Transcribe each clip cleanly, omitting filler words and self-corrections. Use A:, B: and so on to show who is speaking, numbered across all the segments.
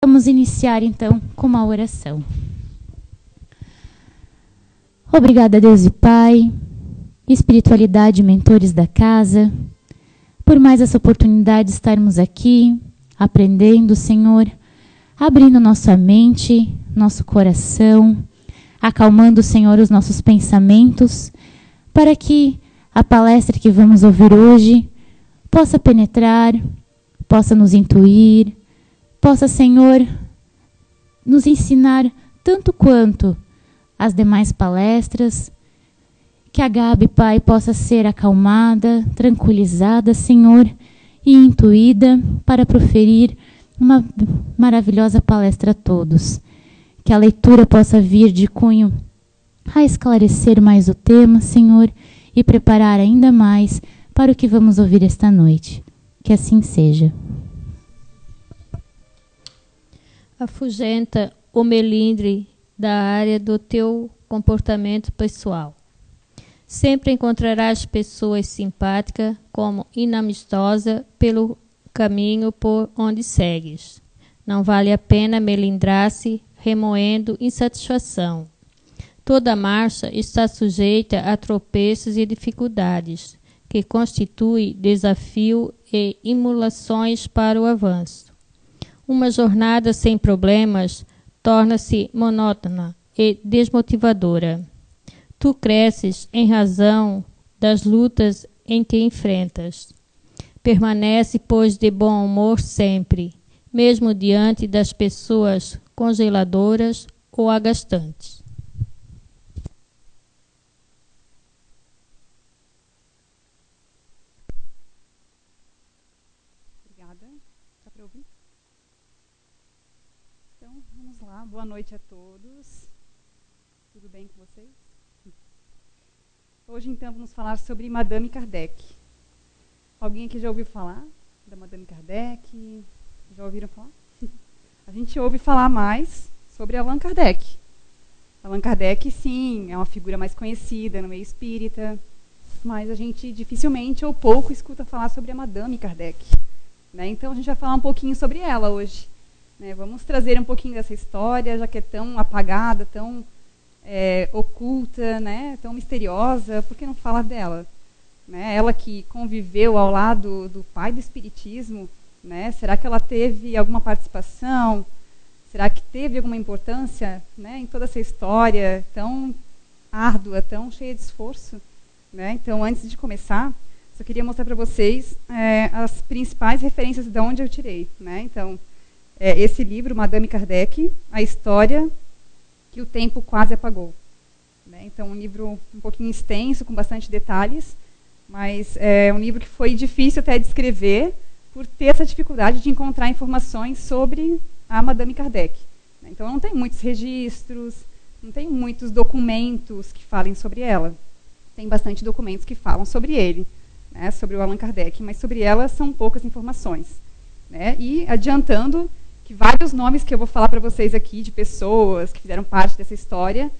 A: Vamos iniciar, então, com uma oração. Obrigada, Deus e Pai, espiritualidade e mentores da casa, por mais essa oportunidade de estarmos aqui, aprendendo, Senhor, abrindo nossa mente, nosso coração, acalmando, Senhor, os nossos pensamentos, para que a palestra que vamos ouvir hoje possa penetrar, possa nos intuir, possa, Senhor, nos ensinar tanto quanto as demais palestras, que a Gabi, Pai, possa ser acalmada, tranquilizada, Senhor, e intuída para proferir uma maravilhosa palestra a todos. Que a leitura possa vir de cunho a esclarecer mais o tema, Senhor, e preparar ainda mais para o que vamos ouvir esta noite. Que assim seja.
B: Afugenta o melindre da área do teu comportamento pessoal. Sempre encontrarás pessoas simpáticas como inamistosa pelo caminho por onde segues. Não vale a pena melindrar-se remoendo insatisfação. Toda marcha está sujeita a tropeços e dificuldades, que constituem desafio e imulações para o avanço. Uma jornada sem problemas torna-se monótona e desmotivadora. Tu cresces em razão das lutas em que enfrentas. Permanece, pois, de bom humor sempre, mesmo diante das pessoas congeladoras ou agastantes.
C: Obrigada. Dá para ouvir? Então, vamos lá. Boa noite a todos. Tudo bem com vocês? Hoje, então, vamos falar sobre Madame Kardec. Alguém aqui já ouviu falar da Madame Kardec? Já ouviram falar? A gente ouve falar mais sobre Allan Kardec. Allan Kardec, sim, é uma figura mais conhecida no meio espírita, mas a gente dificilmente ou pouco escuta falar sobre a Madame Kardec. Né? Então, a gente vai falar um pouquinho sobre ela hoje. Né? Vamos trazer um pouquinho dessa história, já que é tão apagada, tão oculta, né? Tão misteriosa, por que não falar dela? Né? Ela que conviveu ao lado do pai do espiritismo, né? Será que ela teve alguma participação? Será que teve alguma importância, né, em toda essa história tão árdua, tão cheia de esforço? Né? Então, antes de começar, só queria mostrar para vocês as principais referências de onde eu tirei. Né? Então, esse livro, Madame Kardec, a história que o tempo quase apagou. Né? Então, um livro um pouquinho extenso, com bastante detalhes, mas é um livro que foi difícil até de escrever, por ter essa dificuldade de encontrar informações sobre a Madame Kardec. Então, não tem muitos registros, não tem muitos documentos que falem sobre ela. Tem bastante documentos que falam sobre ele, né, sobre o Allan Kardec, mas sobre ela são poucas informações. Né? E adiantando que vários nomes que eu vou falar para vocês aqui, de pessoas que fizeram parte dessa história,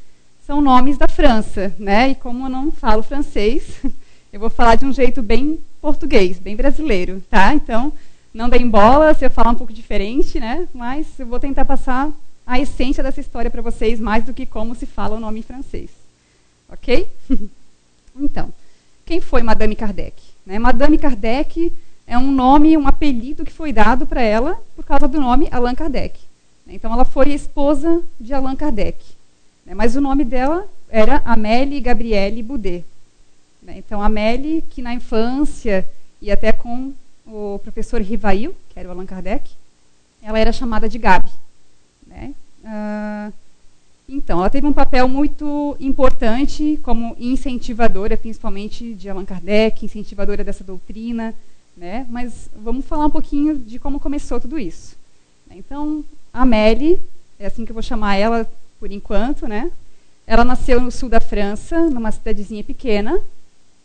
C: são nomes da França. Né? E como eu não falo francês, eu vou falar de um jeito bem português, bem brasileiro. Tá? Então, não deem bola se eu falar um pouco diferente, né? Mas eu vou tentar passar a essência dessa história para vocês, mais do que como se fala o nome em francês. Ok? Então, quem foi Madame Kardec? Né? Madame Kardec é um nome, um apelido que foi dado para ela por causa do nome Allan Kardec. Então, ela foi esposa de Allan Kardec. Né? Mas o nome dela era Amélie Gabrielle Boudet. Né? Então, Amélie, que na infância, e até com o professor Rivail, que era o Allan Kardec, ela era chamada de Gabi. Né? Então, ela teve um papel muito importante como incentivadora, principalmente de Allan Kardec, incentivadora dessa doutrina. Né? Mas vamos falar um pouquinho de como começou tudo isso. Então, a Amélie, é assim que eu vou chamar ela por enquanto, né? Ela nasceu no sul da França, numa cidadezinha pequena,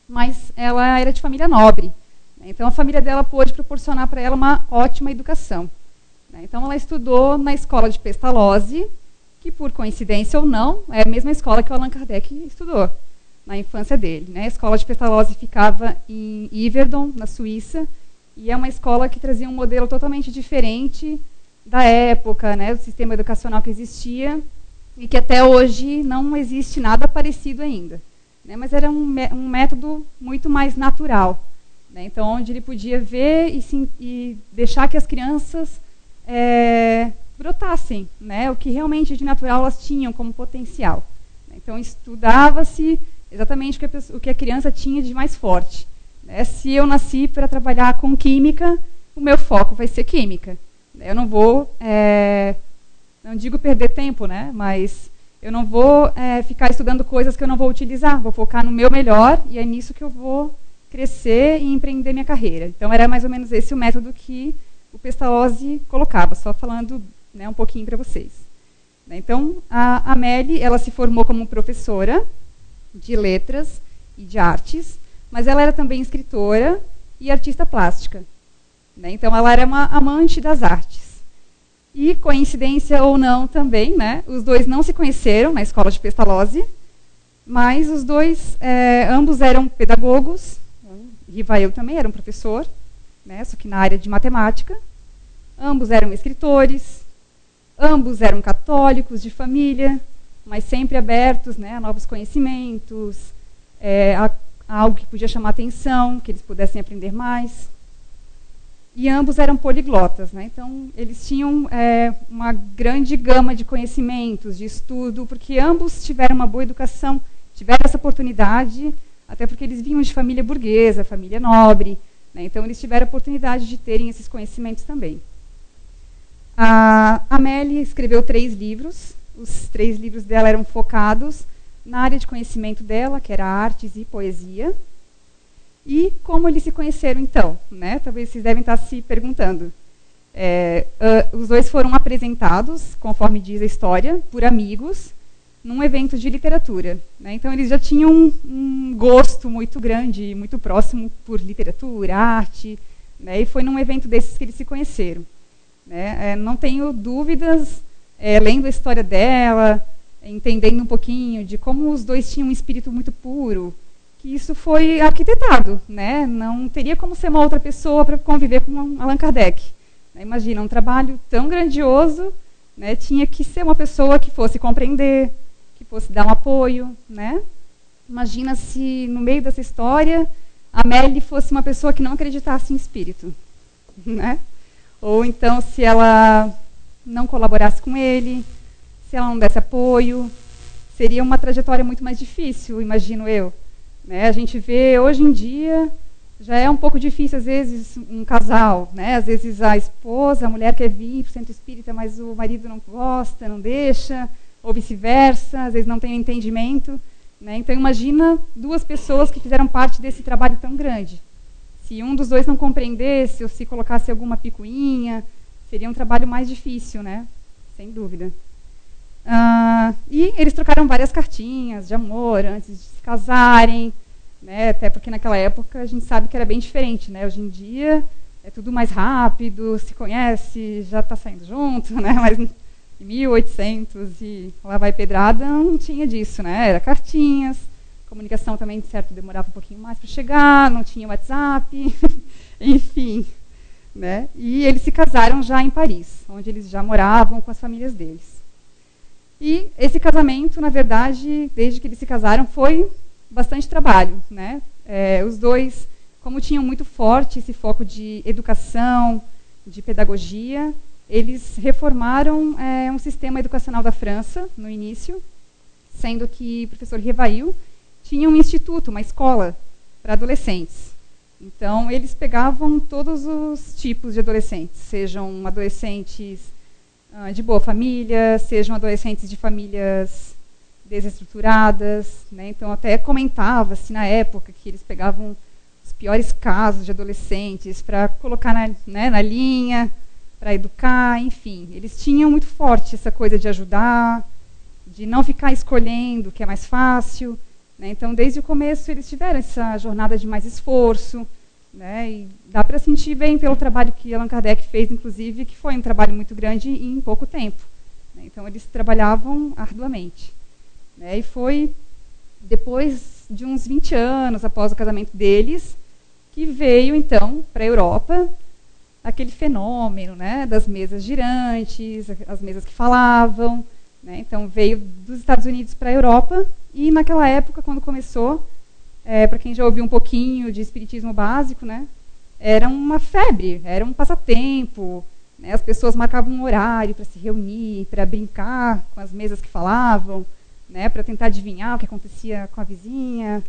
C: mas ela era de família nobre. Então, a família dela pôde proporcionar para ela uma ótima educação. Então, ela estudou na escola de Pestalozzi, que, por coincidência ou não, é a mesma escola que o Allan Kardec estudou na infância dele. Né? A escola de Pestalozzi ficava em Yverdon, na Suíça, e é uma escola que trazia um modelo totalmente diferente da época, né, do sistema educacional que existia, e que até hoje não existe nada parecido ainda. Né, mas era um método muito mais natural, né, então onde ele podia ver e deixar que as crianças brotassem, né, o que realmente de natural elas tinham como potencial. Então estudava-se exatamente o que a criança tinha de mais forte. Né, se eu nasci para trabalhar com química, o meu foco vai ser química. Eu não vou, não digo perder tempo, né, mas eu não vou ficar estudando coisas que eu não vou utilizar. Vou focar no meu melhor e é nisso que eu vou crescer e empreender minha carreira. Então era mais ou menos esse o método que o Pestalozzi colocava, só falando, né, um pouquinho para vocês. Então a Amélie, ela se formou como professora de letras e de artes, mas ela era também escritora e artista plástica. Então ela era uma amante das artes. E, coincidência ou não também, né, os dois não se conheceram na escola de Pestalozzi, mas os dois, ambos eram pedagogos. Rivail também era um professor, né, só que na área de matemática. Ambos eram escritores, ambos eram católicos de família, mas sempre abertos, né, a novos conhecimentos, a algo que podia chamar atenção, que eles pudessem aprender mais. E ambos eram poliglotas, né? Então eles tinham uma grande gama de conhecimentos, de estudo, porque ambos tiveram uma boa educação, tiveram essa oportunidade, até porque eles vinham de família burguesa, família nobre, né? Então eles tiveram a oportunidade de terem esses conhecimentos também. A Amélie escreveu 3 livros, os 3 livros dela eram focados na área de conhecimento dela, que era artes e poesia. E como eles se conheceram, então? Né? Talvez vocês devem estar se perguntando. Os dois foram apresentados, conforme diz a história, por amigos, num evento de literatura. Né? Então, eles já tinham um gosto muito grande, muito próximo por literatura, arte, né? E foi num evento desses que eles se conheceram. Né? Não tenho dúvidas, lendo a história dela, entendendo um pouquinho de como os dois tinham um espírito muito puro, que isso foi arquitetado, né? Não teria como ser uma outra pessoa para conviver com Allan Kardec. Imagina, um trabalho tão grandioso, né? Tinha que ser uma pessoa que fosse compreender, que fosse dar um apoio, né? Imagina se no meio dessa história a Amélie fosse uma pessoa que não acreditasse em espírito, né? Ou então se ela não colaborasse com ele, se ela não desse apoio, seria uma trajetória muito mais difícil, imagino eu. Né, a gente vê, hoje em dia, já é um pouco difícil, às vezes, um casal. Né, às vezes a esposa, a mulher quer vir para o centro espírita, mas o marido não gosta, não deixa, ou vice-versa, às vezes não tem entendimento. Né, então, imagina 2 pessoas que fizeram parte desse trabalho tão grande. Se um dos dois não compreendesse, ou se colocasse alguma picuinha, seria um trabalho mais difícil, né, sem dúvida. E eles trocaram várias cartinhas de amor antes de se casarem, né, até porque naquela época a gente sabe que era bem diferente. Né, hoje em dia é tudo mais rápido, se conhece, já está saindo junto, né, mas em 1800 e lá vai pedrada, não tinha disso. Né, era cartinhas, comunicação também, de certo, demorava um pouquinho mais para chegar, não tinha WhatsApp, enfim. Né, e eles se casaram já em Paris, onde eles já moravam com as famílias deles. E esse casamento, na verdade, desde que eles se casaram, foi bastante trabalho. Né? Os dois, como tinham muito forte esse foco de educação, de pedagogia, eles reformaram um sistema educacional da França, no início, sendo que o professor Rivail tinha um instituto, uma escola para adolescentes. Então, eles pegavam todos os tipos de adolescentes, sejam adolescentes de boa família, sejam adolescentes de famílias desestruturadas. Né? Então, até comentava-se na época que eles pegavam os piores casos de adolescentes para colocar na linha, para educar, enfim. Eles tinham muito forte essa coisa de ajudar, de não ficar escolhendo o que é mais fácil. Né? Então, desde o começo, eles tiveram essa jornada de mais esforço. Né, e dá para sentir bem pelo trabalho que Allan Kardec fez, inclusive, que foi um trabalho muito grande em pouco tempo. Né, então, eles trabalhavam arduamente. Né, e foi depois de uns 20 anos, após o casamento deles, que veio, então, para a Europa aquele fenômeno, né, das mesas girantes, as mesas que falavam, né? Então veio dos Estados Unidos para a Europa, e naquela época, quando começou, para quem já ouviu um pouquinho de espiritismo básico, né, era uma febre, era um passatempo, né, as pessoas marcavam um horário para se reunir, para brincar com as mesas que falavam, né, para tentar adivinhar o que acontecia com a vizinha,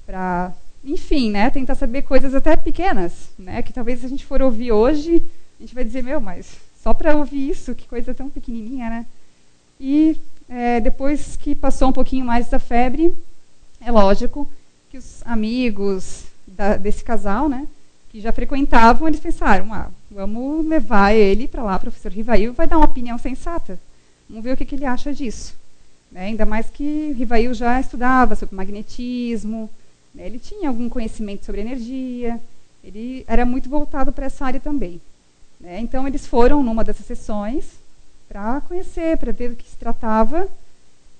C: para, enfim, né, tentar saber coisas até pequenas, né, que talvez se a gente for ouvir hoje, a gente vai dizer, meu, mas só para ouvir isso, que coisa tão pequenininha, né? E depois que passou um pouquinho mais da febre, é lógico que os amigos desse casal, né, que já frequentavam, eles pensaram, vamos levar ele para lá, o professor Rivail vai dar uma opinião sensata, vamos ver o que ele acha disso. Né, ainda mais que Rivail já estudava sobre magnetismo, né, ele tinha algum conhecimento sobre energia, ele era muito voltado para essa área também. Né, então eles foram numa dessas sessões para conhecer, para ver do que se tratava,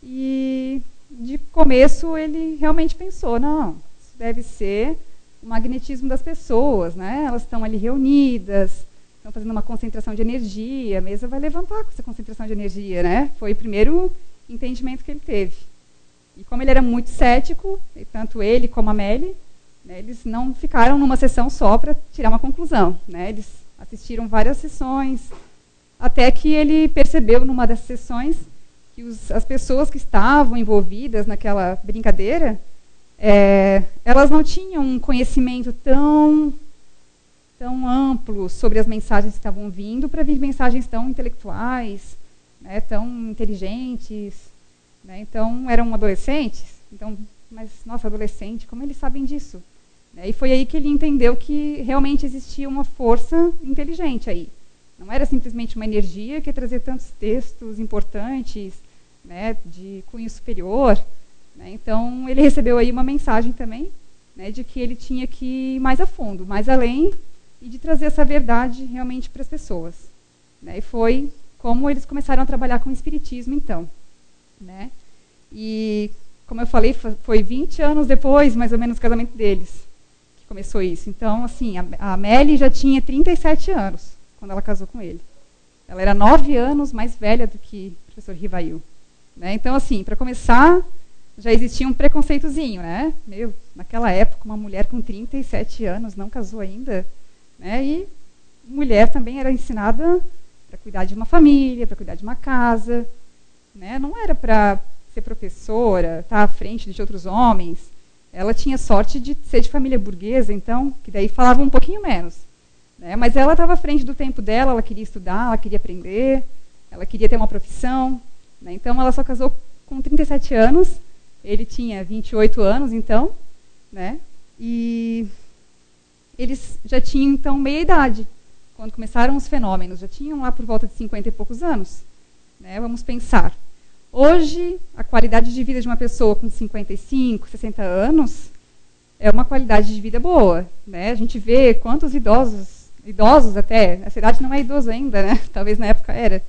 C: e de começo ele realmente pensou, não, isso deve ser o magnetismo das pessoas, né? Elas estão ali reunidas, estão fazendo uma concentração de energia, a mesa vai levantar com essa concentração de energia, né? Foi o primeiro entendimento que ele teve. E como ele era muito cético, tanto ele como a Amélie, né, eles não ficaram numa sessão só para tirar uma conclusão, né? Eles assistiram várias sessões, até que ele percebeu numa dessas sessões que as pessoas que estavam envolvidas naquela brincadeira, elas não tinham um conhecimento tão amplo sobre as mensagens que estavam vindo para vir mensagens tão intelectuais, né, tão inteligentes. Né, então, eram adolescentes. Então, mas, nossa, adolescente, como eles sabem disso? E foi aí que ele entendeu que realmente existia uma força inteligente aí. Não era simplesmente uma energia que ia trazer tantos textos importantes, né, de cunho superior. Né, então, ele recebeu aí uma mensagem também, né, de que ele tinha que ir mais a fundo, mais além, e de trazer essa verdade realmente para as pessoas. Né, e foi como eles começaram a trabalhar com o espiritismo, então. Né. E, como eu falei, foi 20 anos depois, mais ou menos, do casamento deles, que começou isso. Então, assim, a Amélie já tinha 37 anos, quando ela casou com ele. Ela era 9 anos mais velha do que o professor Rivail. Né. Então, assim, para começar, já existia um preconceitozinho, né? Naquela época, uma mulher com 37 anos não casou ainda, né? E mulher também era ensinada para cuidar de uma família, para cuidar de uma casa, né? Não era para ser professora, estar à frente de outros homens. Ela tinha sorte de ser de família burguesa, então, que daí falava um pouquinho menos, né? Mas ela estava à frente do tempo dela, ela queria estudar, ela queria aprender, ela queria ter uma profissão, né? Então, ela só casou com 37 anos. Ele tinha 28 anos, então, né? E eles já tinham, então, meia-idade, quando começaram os fenômenos. Já tinham lá por volta de 50 e poucos anos. Né? Vamos pensar. Hoje, a qualidade de vida de uma pessoa com 55, 60 anos é uma qualidade de vida boa. Né? A gente vê quantos idosos até, essa idade não é idoso ainda, né? Talvez na época era.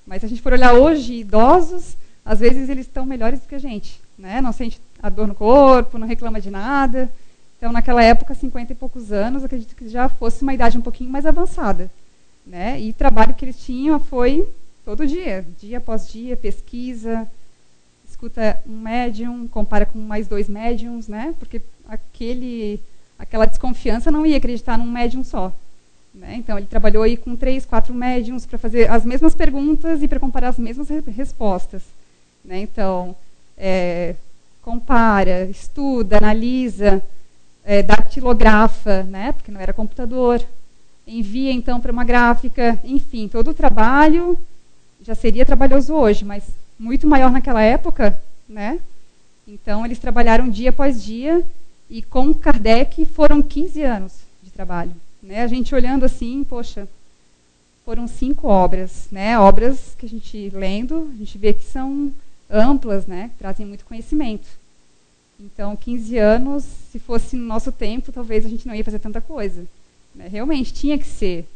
C: Mas se a gente for olhar hoje, idosos, às vezes eles estão melhores do que a gente. Né? Não sente a dor no corpo, não reclama de nada. Então, naquela época, 50 e poucos anos, acredito que já fosse uma idade um pouquinho mais avançada. Né? E o trabalho que eles tinham foi todo dia após dia, pesquisa, escuta um médium, compara com mais 2 médiums, né? Porque aquela desconfiança não ia acreditar num médium só. Né? Então, ele trabalhou aí com 3, 4 médiums para fazer as mesmas perguntas e para comparar as mesmas respostas. Né? Então, compara, estuda, analisa, datilografa, né? Porque não era computador, envia então para uma gráfica, enfim, todo o trabalho já seria trabalhoso hoje, mas muito maior naquela época, né? Então eles trabalharam dia após dia e com Kardec foram 15 anos de trabalho, né? A gente olhando assim, poxa, foram 5 obras, né? Obras que a gente lendo, a gente vê que são amplas, né? Trazem muito conhecimento. Então, 15 anos, se fosse no nosso tempo, talvez a gente não ia fazer tanta coisa. Né? Realmente, tinha que ser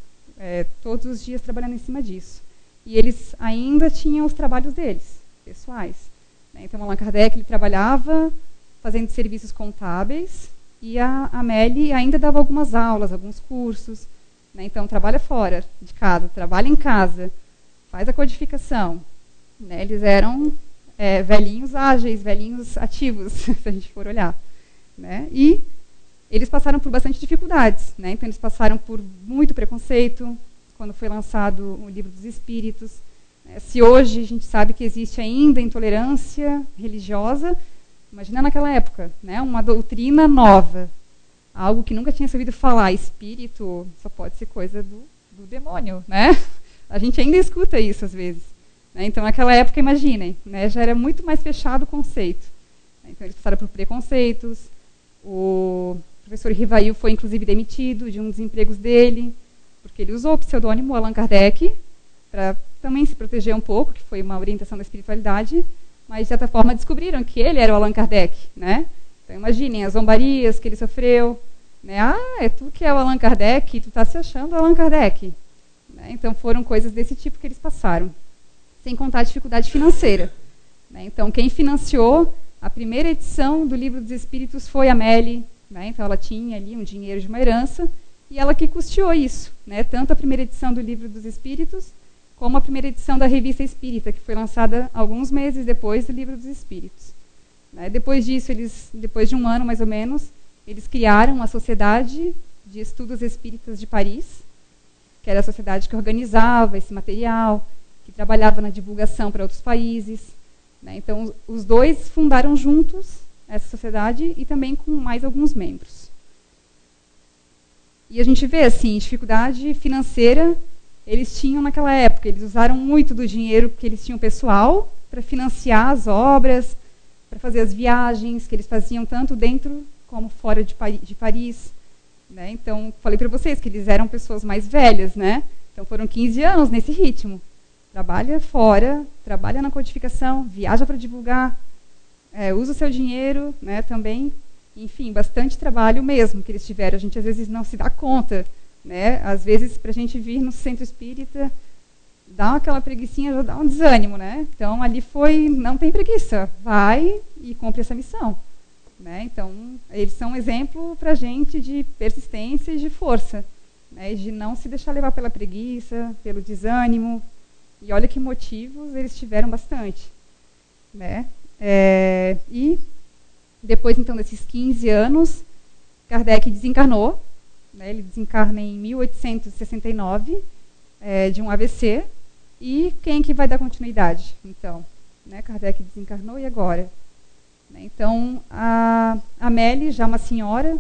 C: todos os dias trabalhando em cima disso. E eles ainda tinham os trabalhos deles, pessoais. Né? Então, Allan Kardec ele trabalhava fazendo serviços contábeis e a Amélie ainda dava algumas aulas, alguns cursos. né? Então, trabalha fora de casa, trabalha em casa, faz a codificação. Né? Eles eram velhinhos ágeis, velhinhos ativos, se a gente for olhar. Né? E eles passaram por bastante dificuldades. Né? Então, eles passaram por muito preconceito quando foi lançado o Livro dos Espíritos. Se hoje a gente sabe que existe ainda intolerância religiosa, imagina naquela época, né? Uma doutrina nova, algo que nunca tinha ouvido falar, espírito só pode ser coisa do demônio, né? A gente ainda escuta isso às vezes. Né? Então, naquela época, imaginem, né? Já era muito mais fechado o conceito. Então, eles passaram por preconceitos. O professor Rivail foi, inclusive, demitido de um dos empregos dele, porque ele usou o pseudônimo Allan Kardec para também se proteger um pouco, que foi uma orientação da espiritualidade, mas, de certa forma, descobriram que ele era o Allan Kardec. Né? Então, imaginem as zombarias que ele sofreu. Né? Ah, é tu que é o Allan Kardec, tu está se achando Allan Kardec. Né? Então, foram coisas desse tipo que eles passaram. Sem contar a dificuldade financeira. Né? Então, quem financiou a primeira edição do Livro dos Espíritos foi a Amélie. Né? Então, ela tinha ali um dinheiro de uma herança, e ela que custeou isso. Né? Tanto a primeira edição do Livro dos Espíritos, como a primeira edição da Revista Espírita, que foi lançada alguns meses depois do Livro dos Espíritos. Né? Depois disso, depois de um ano mais ou menos, eles criaram a Sociedade de Estudos Espíritas de Paris, que era a sociedade que organizava esse material, que trabalhava na divulgação para outros países. Né? Então, os dois fundaram juntos essa sociedade e também com mais alguns membros. E a gente vê, assim, dificuldade financeira eles tinham naquela época. Eles usaram muito do dinheiro que eles tinham pessoal para financiar as obras, para fazer as viagens que eles faziam tanto dentro como fora de Paris. Né? Então, falei para vocês que eles eram pessoas mais velhas. Né? Então, foram 15 anos nesse ritmo. Trabalha fora, trabalha na codificação, viaja para divulgar, usa o seu dinheiro, né, também. Enfim, bastante trabalho mesmo que eles tiveram. A gente, às vezes, não se dá conta. Né? Às vezes, para a gente vir no centro espírita, dá aquela preguicinha, já dá um desânimo. Né? Então, ali não tem preguiça, vai e cumpre essa missão. Né? Então, eles são um exemplo para a gente de persistência e de força, né? De não se deixar levar pela preguiça, pelo desânimo. E olha que motivos eles tiveram bastante. Né? E depois, então, desses 15 anos, Kardec desencarnou. Né? Ele desencarna em 1869, de um AVC. E quem que vai dar continuidade? Então, né? Kardec desencarnou, e agora? Então, a Amélie, já uma senhora,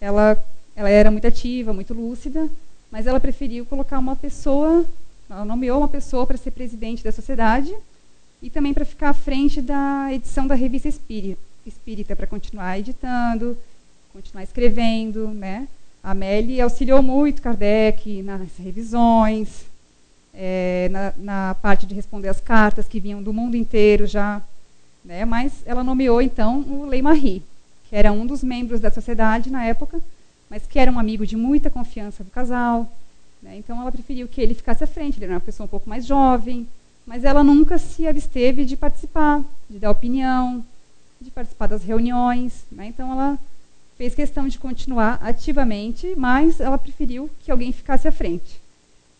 C: ela era muito ativa, muito lúcida, mas ela preferiu colocar uma pessoa, ela nomeou uma pessoa para ser presidente da sociedade e também para ficar à frente da edição da Revista Espírita, para continuar editando, continuar escrevendo. Né? A Amélie auxiliou muito Kardec nas revisões, na parte de responder as cartas que vinham do mundo inteiro já. Né? Mas ela nomeou, então, o Ley-Marie, que era um dos membros da sociedade na época, mas que era um amigo de muita confiança do casal. Né? Então, ela preferiu que ele ficasse à frente. Ele era uma pessoa um pouco mais jovem, mas ela nunca se absteve de participar, de dar opinião, de participar das reuniões. Né? Então, ela fez questão de continuar ativamente, mas ela preferiu que alguém ficasse à frente.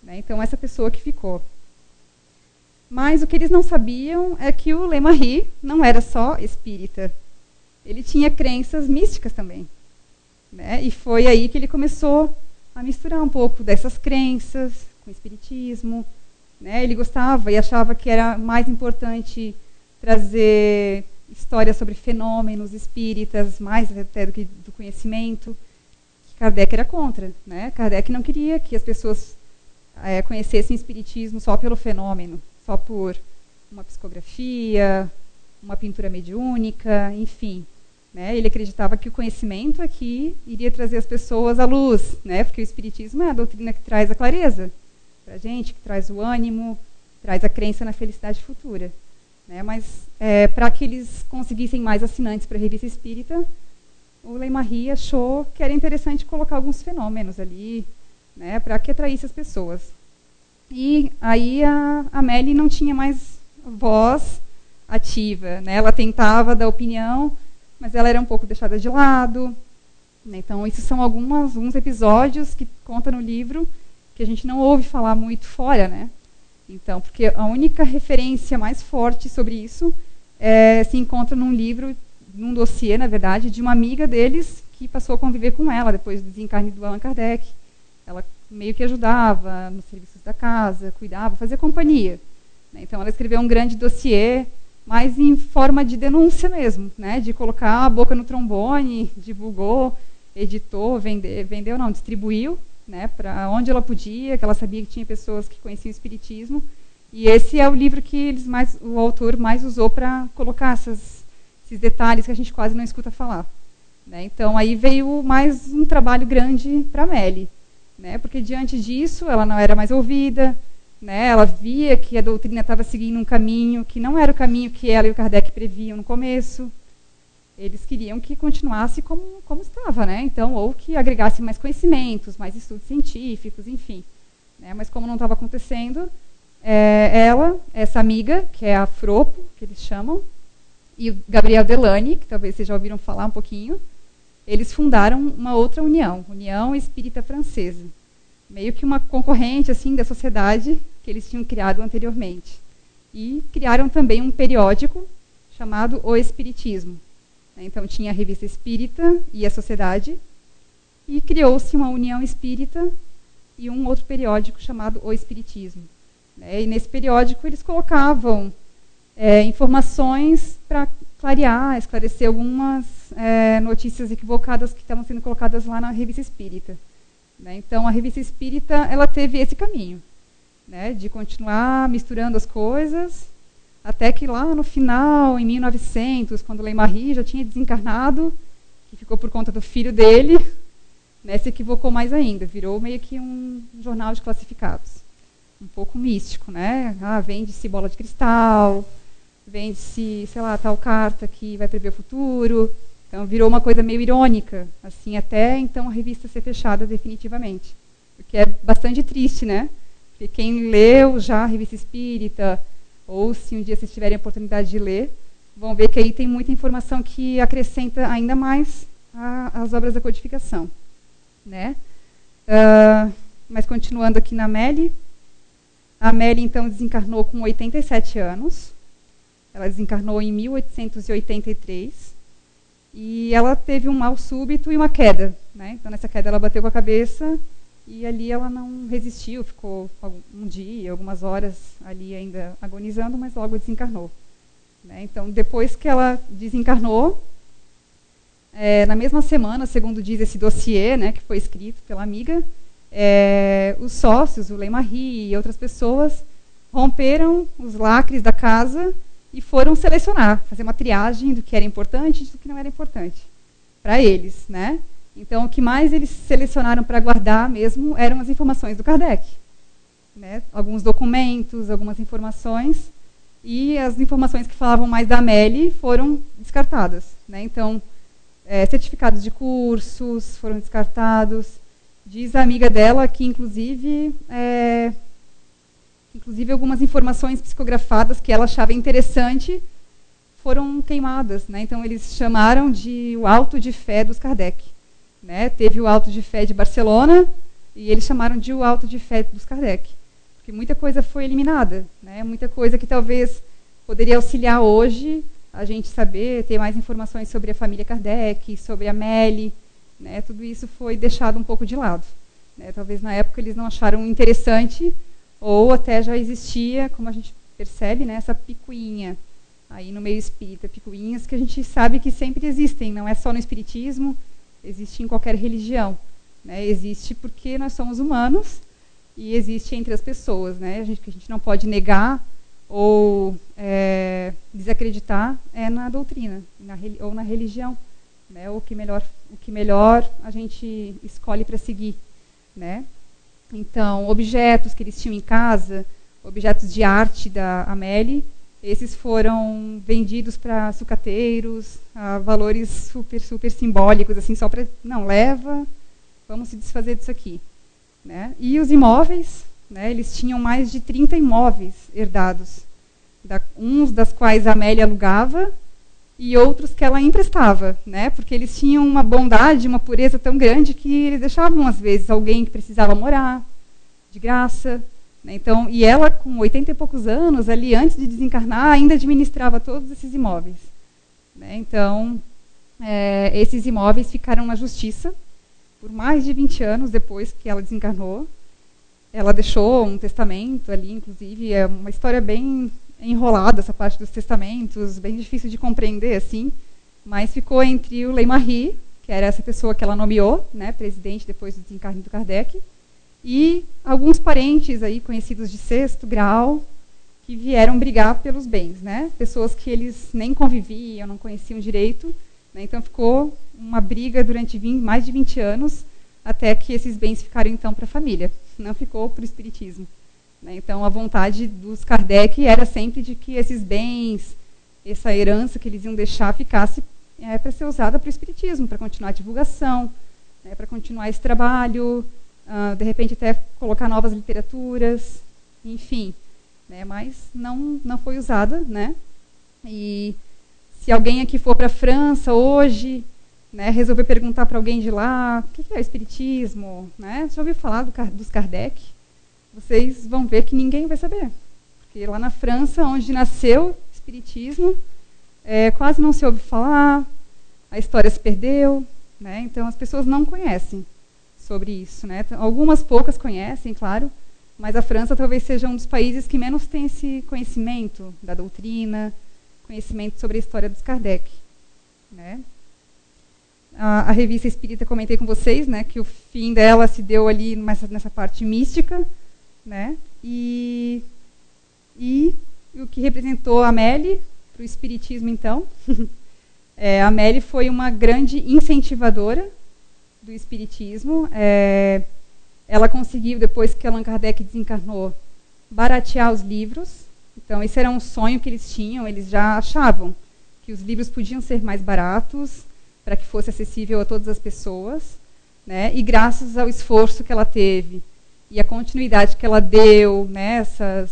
C: Né? Então, essa pessoa que ficou. Mas o que eles não sabiam é que o Ley-Marie não era só espírita. Ele tinha crenças místicas também. Né? E foi aí que ele começou a misturar um pouco dessas crenças com o espiritismo. Né? Ele gostava e achava que era mais importante trazer histórias sobre fenômenos espíritas, mais até do que do conhecimento. Kardec era contra. Né? Kardec não queria que as pessoas conhecessem o espiritismo só pelo fenômeno, só por uma psicografia, uma pintura mediúnica, enfim. Né? Ele acreditava que o conhecimento aqui iria trazer as pessoas à luz, né? Porque o espiritismo é a doutrina que traz a clareza para a gente, que traz o ânimo, traz a crença na felicidade futura. Né? Mas, para que eles conseguissem mais assinantes para a Revista Espírita, o Ley-Marie achou que era interessante colocar alguns fenômenos ali, né? Para que atraísse as pessoas. E aí a Amélie não tinha mais voz ativa. Né? Ela tentava dar opinião, mas ela era um pouco deixada de lado. Então, esses são alguns episódios que conta no livro que a gente não ouve falar muito fora, né? Então, porque a única referência mais forte sobre isso se encontra num livro, num dossiê, na verdade, de uma amiga deles que passou a conviver com ela depois do desencarne do Allan Kardec. Ela meio que ajudava nos serviços da casa, cuidava, fazia companhia. Então, ela escreveu um grande dossiê, mas em forma de denúncia mesmo, né? De colocar a boca no trombone, divulgou, editou, vendeu não, distribuiu, né? Para onde ela podia, que ela sabia que tinha pessoas que conheciam o espiritismo. E esse é o livro que o autor mais usou para colocar esses detalhes que a gente quase não escuta falar. Né? Então, aí veio mais um trabalho grande para a Amélie, né? Porque diante disso, ela não era mais ouvida, né? Ela via que a doutrina estava seguindo um caminho que não era o caminho que ela e o Kardec previam no começo. Eles queriam que continuasse como estava, né? Então, ou que agregasse mais conhecimentos, mais estudos científicos, enfim. Né? Mas como não estava acontecendo, essa amiga, que é a Fropo, que eles chamam, e o Gabriel Delany, que talvez vocês já ouviram falar um pouquinho, eles fundaram uma outra união, União Espírita Francesa, meio que uma concorrente assim da sociedade que eles tinham criado anteriormente. E criaram também um periódico chamado O Espiritismo. Então, tinha a Revista Espírita e a Sociedade, e criou-se uma União Espírita e um outro periódico chamado O Espiritismo. E nesse periódico eles colocavam informações para clarear, esclarecer algumas notícias equivocadas que estavam sendo colocadas lá na Revista Espírita. Então, a Revista Espírita ela teve esse caminho, né, de continuar misturando as coisas, até que lá no final, em 1900, quando Leymarie já tinha desencarnado, que ficou por conta do filho dele, né, se equivocou mais ainda, virou meio que um jornal de classificados. Um pouco místico, né? Vende-se bola de cristal, vende-se, sei lá, tal carta que vai prever o futuro. Então, virou uma coisa meio irônica, assim, até então a revista ser fechada definitivamente. O que é bastante triste, né? Porque quem leu já a Revista Espírita, ou se um dia vocês tiverem a oportunidade de ler, vão ver que aí tem muita informação que acrescenta ainda mais às obras da codificação. Né? Mas continuando aqui na Amélie, a Amélie, então, desencarnou com 87 anos. Ela desencarnou em 1883. E ela teve um mal súbito e uma queda. Né? Então, nessa queda, ela bateu com a cabeça e ali ela não resistiu, ficou um dia, algumas horas ali ainda agonizando, mas logo desencarnou. Né? Então, depois que ela desencarnou, na mesma semana, segundo diz esse dossiê, né, que foi escrito pela amiga, os sócios, o Leymarie e outras pessoas, romperam os lacres da casa e foram selecionar, fazer uma triagem do que era importante e do que não era importante para eles. Né? Então, o que mais eles selecionaram para guardar mesmo eram as informações do Kardec. Né? Alguns documentos, algumas informações, e as informações que falavam mais da Amélie foram descartadas. Né? Então, certificados de cursos foram descartados. Diz a amiga dela que, inclusive algumas informações psicografadas que ela achava interessante foram queimadas. Né? Então, eles chamaram de o auto de fé dos Kardec. Né? Teve o auto de fé de Barcelona e eles chamaram de o auto de fé dos Kardec. Porque muita coisa foi eliminada. Né? Muita coisa que talvez poderia auxiliar hoje a gente saber, ter mais informações sobre a família Kardec, sobre a Amélie, né? Tudo isso foi deixado um pouco de lado. Né? Talvez na época eles não acharam interessante, ou até já existia, como a gente percebe, né, essa picuinha aí no meio espírita, picuinhas que a gente sabe que sempre existem, não é só no espiritismo, existe em qualquer religião. Né? Existe porque nós somos humanos e existe entre as pessoas. Né? Que a gente não pode negar ou desacreditar na doutrina, ou na religião, né? O que melhor a gente escolhe para seguir. Né? Então, objetos que eles tinham em casa, objetos de arte da Amélie, esses foram vendidos para sucateiros a valores super, super simbólicos, assim, só para, não, leva, vamos se desfazer disso aqui. Né? E os imóveis, né, eles tinham mais de 30 imóveis herdados, uns das quais a Amélie alugava e outros que ela emprestava, né? Porque eles tinham uma bondade, uma pureza tão grande que eles deixavam, às vezes, alguém que precisava morar de graça. Né? Então, e ela, com 80 e poucos anos, ali antes de desencarnar, ainda administrava todos esses imóveis. Né? Então, esses imóveis ficaram na justiça por mais de 20 anos depois que ela desencarnou. Ela deixou um testamento ali, inclusive, é uma história bem enrolada, essa parte dos testamentos, bem difícil de compreender, assim, mas ficou entre o Lei-Marie, que era essa pessoa que ela nomeou, né, presidente depois do desencarne do Kardec, e alguns parentes aí, conhecidos de sexto grau, que vieram brigar pelos bens, né, pessoas que eles nem conviviam, não conheciam direito, né, então ficou uma briga durante mais de 20 anos, até que esses bens ficaram, então, para a família, não ficou para o espiritismo. Então, a vontade dos Kardec era sempre de que esses bens, essa herança que eles iam deixar, ficasse para ser usada para o espiritismo, para continuar a divulgação, né, para continuar esse trabalho, de repente até colocar novas literaturas, enfim. Né, mas não foi usada. Né, e se alguém aqui for para a França hoje, né, resolver perguntar para alguém de lá, o que é o espiritismo? Né, já ouviu falar dos Kardec? Vocês vão ver que ninguém vai saber. Porque lá na França, onde nasceu o espiritismo, quase não se ouve falar, a história se perdeu, né? Então as pessoas não conhecem sobre isso. Né? Algumas poucas conhecem, claro, mas a França talvez seja um dos países que menos tem esse conhecimento da doutrina, conhecimento sobre a história dos Kardec. Né? A revista Espírita, comentei com vocês, né, que o fim dela se deu ali nessa parte mística, né? E o que representou a Amélie para o espiritismo, então. A Amélie foi uma grande incentivadora do espiritismo. Ela conseguiu, depois que Allan Kardec desencarnou, baratear os livros. Então, esse era um sonho que eles tinham. Eles já achavam que os livros podiam ser mais baratos para que fosse acessível a todas as pessoas. Né? E graças ao esforço que ela teve e a continuidade que ela deu, né, essas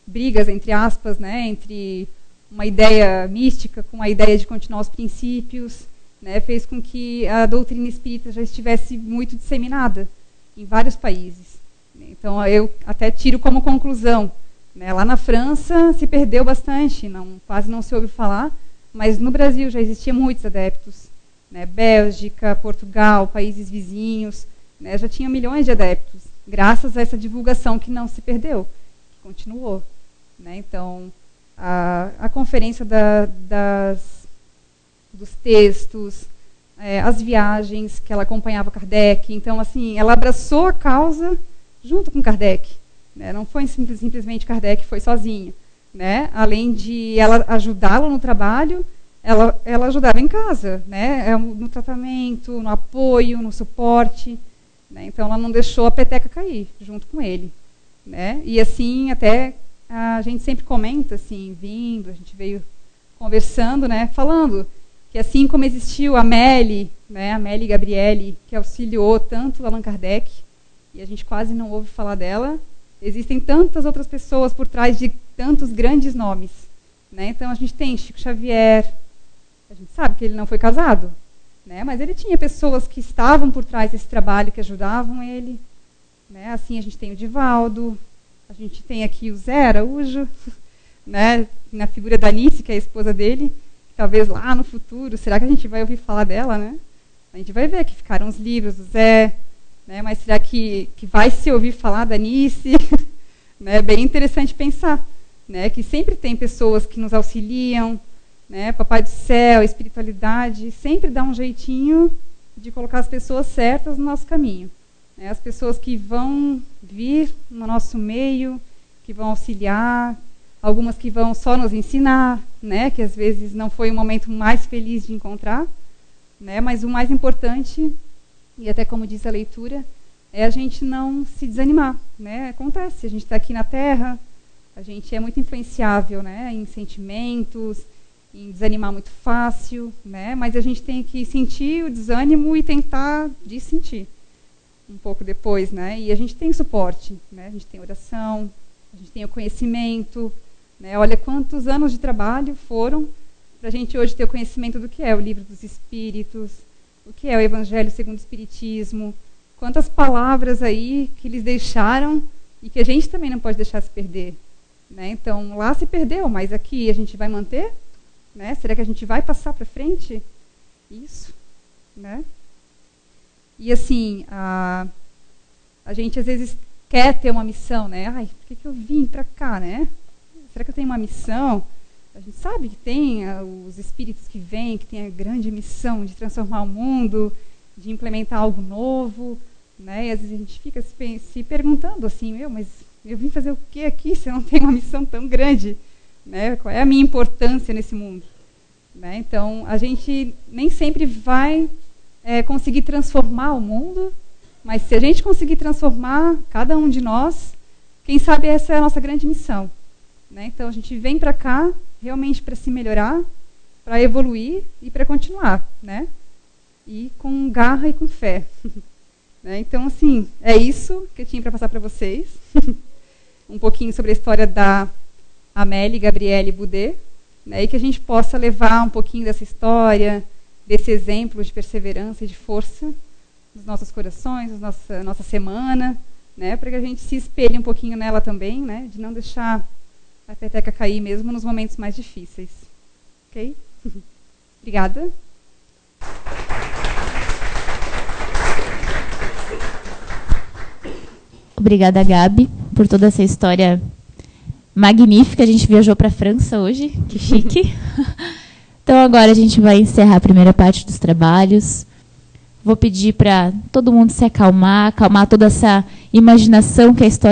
C: brigas, entre aspas, né, entre uma ideia mística com a ideia de continuar os princípios, né, fez com que a doutrina espírita já estivesse muito disseminada em vários países. Então, eu até tiro como conclusão, né, lá na França se perdeu bastante, quase não se ouve falar, mas no Brasil já existiam muitos adeptos. Né, Bélgica, Portugal, países vizinhos, né, já tinham milhões de adeptos, graças a essa divulgação que não se perdeu, que continuou. Né, então, a conferência dos textos, as viagens que ela acompanhava Kardec, então, assim, ela abraçou a causa junto com Kardec. Né, não foi simplesmente Kardec, foi sozinha. Né, além de ela ajudá-lo no trabalho, ela ajudava em casa, né, no tratamento, no apoio, no suporte. Né, então, ela não deixou a peteca cair junto com ele. Né, e assim, até a gente sempre comenta, assim, a gente veio conversando, né, falando que assim como existiu a Amélie, né, Amélie Gabriele, que auxiliou tanto Allan Kardec, e a gente quase não ouve falar dela, existem tantas outras pessoas por trás de tantos grandes nomes. Né, então, a gente tem Chico Xavier. A gente sabe que ele não foi casado, né? Mas ele tinha pessoas que estavam por trás desse trabalho, que ajudavam ele. Né? Assim, a gente tem o Divaldo, a gente tem aqui o Zé Araújo, né? Na figura da Anice, que é a esposa dele. Talvez lá no futuro, será que a gente vai ouvir falar dela? Né? A gente vai ver que ficaram os livros do Zé, né? Mas será que vai se ouvir falar da Anice? Né? É bem interessante pensar, né? Que sempre tem pessoas que nos auxiliam, né, Papai do Céu, a espiritualidade, sempre dá um jeitinho de colocar as pessoas certas no nosso caminho. Né, as pessoas que vão vir no nosso meio, que vão auxiliar, algumas que vão só nos ensinar, né, que às vezes não foi o momento mais feliz de encontrar, né, mas o mais importante, e até como diz a leitura, é a gente não se desanimar. Né, acontece, a gente está aqui na Terra, a gente é muito influenciável, né, em sentimentos, em desanimar muito fácil, né? Mas a gente tem que sentir o desânimo e tentar dessentir um pouco depois, né? E a gente tem suporte, né? A gente tem oração, a gente tem o conhecimento, né? Olha quantos anos de trabalho foram para a gente hoje ter o conhecimento do que é o Livro dos Espíritos, o que é o Evangelho segundo o Espiritismo, quantas palavras aí que eles deixaram e que a gente também não pode deixar se perder. Né? Então, lá se perdeu, mas aqui a gente vai manter? Né? Será que a gente vai passar para frente? Isso. Né? E assim, a gente às vezes quer ter uma missão, né? Ai, por que eu vim para cá, né? Será que eu tenho uma missão? A gente sabe que tem os espíritos que vêm, que tem a grande missão de transformar o mundo, de implementar algo novo, né? E às vezes a gente fica se perguntando assim, mas eu vim fazer o que aqui se eu não tenho uma missão tão grande? Né? Qual é a minha importância nesse mundo? Né? Então, a gente nem sempre vai conseguir transformar o mundo, mas se a gente conseguir transformar cada um de nós, quem sabe essa é a nossa grande missão. Né? Então, a gente vem para cá realmente para se melhorar, para evoluir e para continuar. Né? E com garra e com fé. Né? Então, assim, é isso que eu tinha para passar para vocês. Um pouquinho sobre a história da Amélie Gabriele Boudet, né? E que a gente possa levar um pouquinho dessa história, desse exemplo de perseverança e de força nos nossos corações, na nossa semana, né? Para que a gente se espelhe um pouquinho nela também, né? De não deixar a peteca cair mesmo nos momentos mais difíceis. Ok? Obrigada.
A: Obrigada, Gabi, por toda essa história magnífica. A gente viajou para a França hoje, que chique. Então, agora a gente vai encerrar a primeira parte dos trabalhos. Vou pedir para todo mundo se acalmar toda essa imaginação que a história